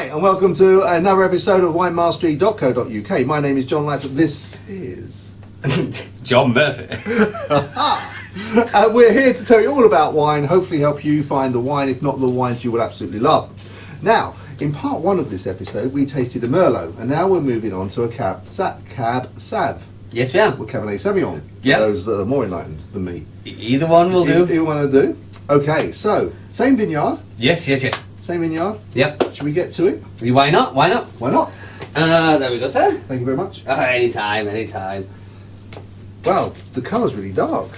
Hi, and welcome to another episode of winemastery.co.uk. My name is John Lightfoot. This is John Murphy. And we're here to tell you all about wine, hopefully help you find the wine, if not the wines you will absolutely love. Now, in part one of this episode, we tasted a Merlot, and now we're moving on to a Cab Sav. Yes, we are. With Cabernet Sauvignon. Yep. Those that are more enlightened than me. Either one will do. Either one will do. Okay, so, same vineyard. Yes. Same vineyard. Yep. Should we get to it? Why not? Why not? There we go, sir. Thank you very much. Anytime. Well, the colour's really dark.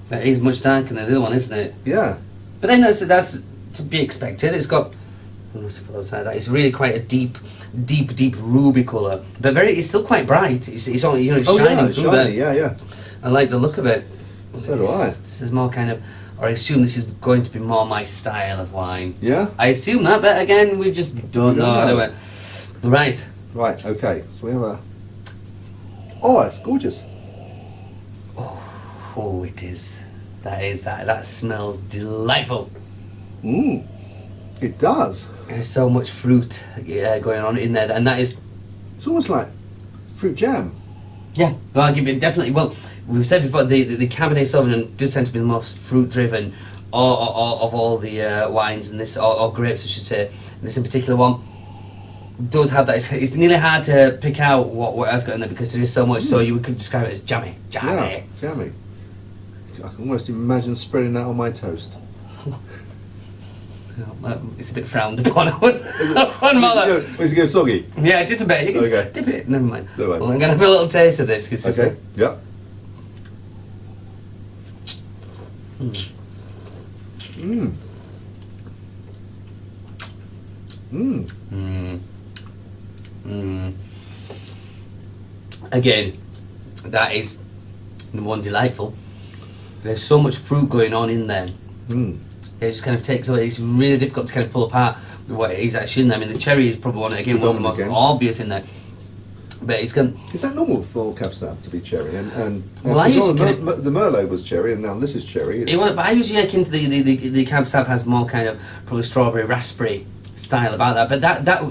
That is much darker than the other one, isn't it? Yeah. But then that's to be expected. It's got... It's really quite a deep ruby colour, but it's still quite bright. It's shining through there. Yeah. I like the look of it. So do I. This is more kind of, or I assume this is going to be more my style of wine. Yeah. I assume that, but again, we just don't know. Do we? Right. Okay. So we have a. Oh, it's gorgeous. Oh, it is. That smells delightful. It does. There's so much fruit going on in there, and that is... It's almost like fruit jam. Yeah, well, I'll give it definitely... Well, we've said before, the Cabernet Sauvignon does tend to be the most fruit-driven of all the wines, and this, or grapes, I should say. And this in particular one does have that. It's nearly hard to pick out what it has got in there because there is so much, so you could describe it as jammy. Yeah, jammy. I can almost imagine spreading that on my toast. It's a bit frowned upon. Does it go soggy? Yeah, just a bit. You can Okay. dip it. Never mind. Never mind. Well, I'm going to have a little taste of this. Cause Okay. Yeah. Again, that is the one delightful. There's so much fruit going on in there. It just kind of takes away. It's really difficult to kind of pull apart what it is actually in there. I mean, the cherry is probably one of the most obvious in there. But it's going. Is that normal for Cab Sav to be cherry? And well, I usually the Merlot was cherry, and now this is cherry. But I usually get into the Cab Sav has more kind of probably strawberry raspberry style about that. But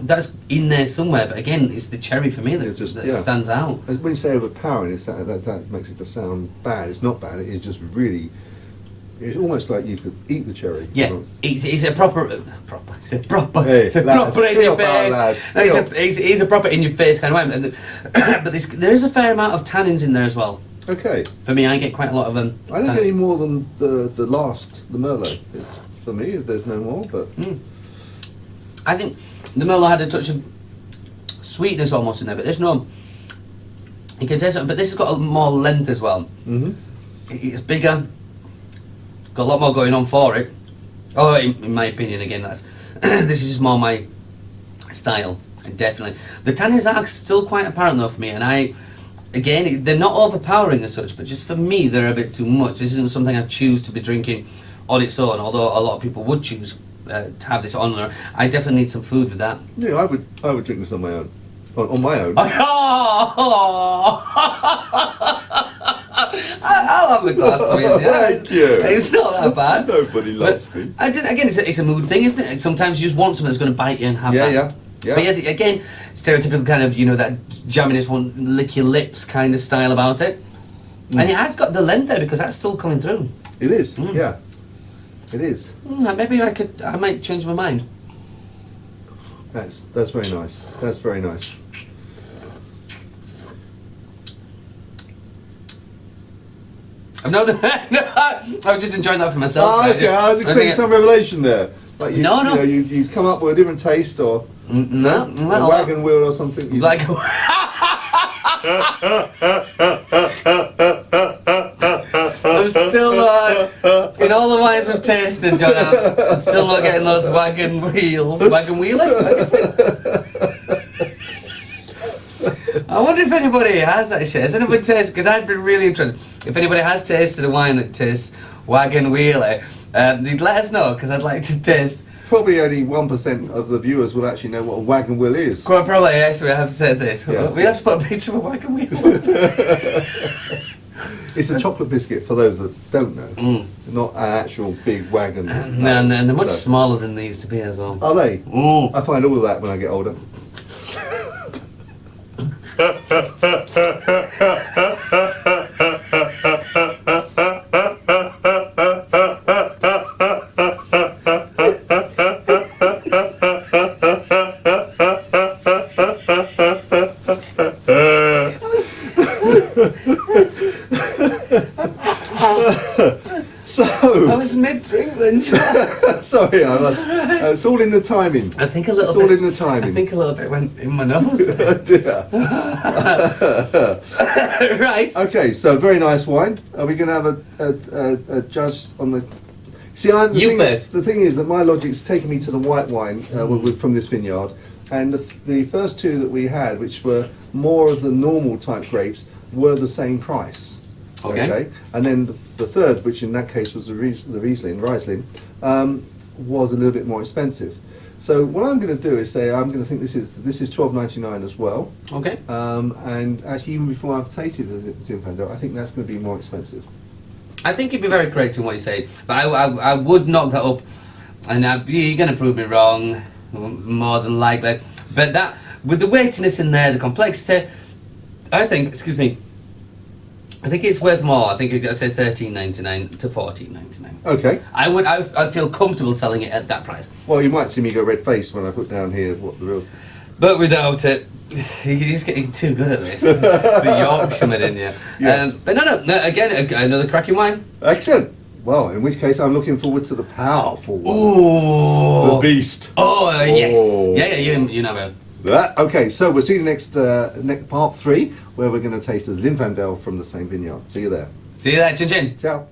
that's in there somewhere. But again, it's the cherry for me that stands out. When you say overpowering, that makes it sound bad. It's not bad. It's just really. It's almost like you could eat the cherry. Yeah, it's a proper. Hey, it's a lad, proper in your face. It's a proper in your face kind of wine. But there is a fair amount of tannins in there as well. Okay. For me, I get quite a lot of them. I don't get any more than the Merlot. For me, there's no more. But I think the Merlot had a touch of sweetness almost in there, but there's no. You can taste it, but this has got a more length as well. It's bigger. Got a lot more going on for it. Oh, in my opinion, again, that's this is just more my style. Definitely, the tannins are still quite apparent though for me, and they're not overpowering as such, but just for me, they're a bit too much. This isn't something I choose to be drinking on its own. Although a lot of people would choose to have this on there, I definitely need some food with that. Yeah, I would drink this on my own. On my own. I'll have a glass of it. Yeah. Thank you. It's not that bad. Nobody loves me. Again, it's a mood thing, isn't it? Sometimes you just want something that's going to bite you and have that. Yeah. But yeah, again, stereotypical kind of, that jamminess, one lick your lips kind of style about it. And it has got the length there because that's still coming through. It is. Yeah. It is. Maybe I might change my mind. That's very nice. That's very nice. No, I was just enjoying that for myself. Okay, I was expecting some revelation there. Like No. You come up with a different taste or a wagon wheel or something. Like I'm still in all the wines we've tasted, John. I'm still not getting those wagon wheels. Wagon wheeling? I wonder if anybody has actually. Has anybody tasted? Because I'd be really interested. If anybody has tasted a wine that tastes wagon wheelie, you'd let us know because I'd like to taste. Probably only 1% of the viewers will actually know what a wagon wheel is. Quite probably, yes. We have said this. Yes. We have to put a picture of a wagon wheel. It's a chocolate biscuit for those that don't know. Not an actual big wagon. And they're much smaller than they used to be as well. Are they? Mm. I find all of that when I get older. So, I was mid-drink then. sorry, it's all in the timing. I think a little It's bit. all in the timing. I think a little bit went in my nose. Oh dear. Right. Okay, so very nice wine. Are we going to have a judge on the? See, You first. The thing is that my logic's taken me to the white wine from this vineyard, and the first two that we had, which were more of the normal type grapes, were the same price. Okay. And then the third, which in that case was the Riesling, was a little bit more expensive. So what I'm going to do is say I'm going to think this is $12.99 as well. Okay. And actually, even before I've tasted the Zinfandel, I think that's going to be more expensive. I think you'd be very correct in what you say, but I would knock that up, and you're going to prove me wrong, more than likely. But that, with the weightiness in there, the complexity, I think, I think it's worth more. I think you've got to say $13.99 to $14.99. Okay. I'd feel comfortable selling it at that price. Well, you might see me go red faced when I put down here what the real. But without it, you're just getting too good at this. It's just the Yorkshireman in you. Yes. But no, again, another cracking wine. Excellent. Well, in which case, I'm looking forward to the powerful one. Ooh. The beast. Oh, yes. Oh. Yeah, you know both. Okay, so we'll see you next part 3, where we're going to taste a Zinfandel from the same vineyard. See you there. See you there, chin chin. Ciao.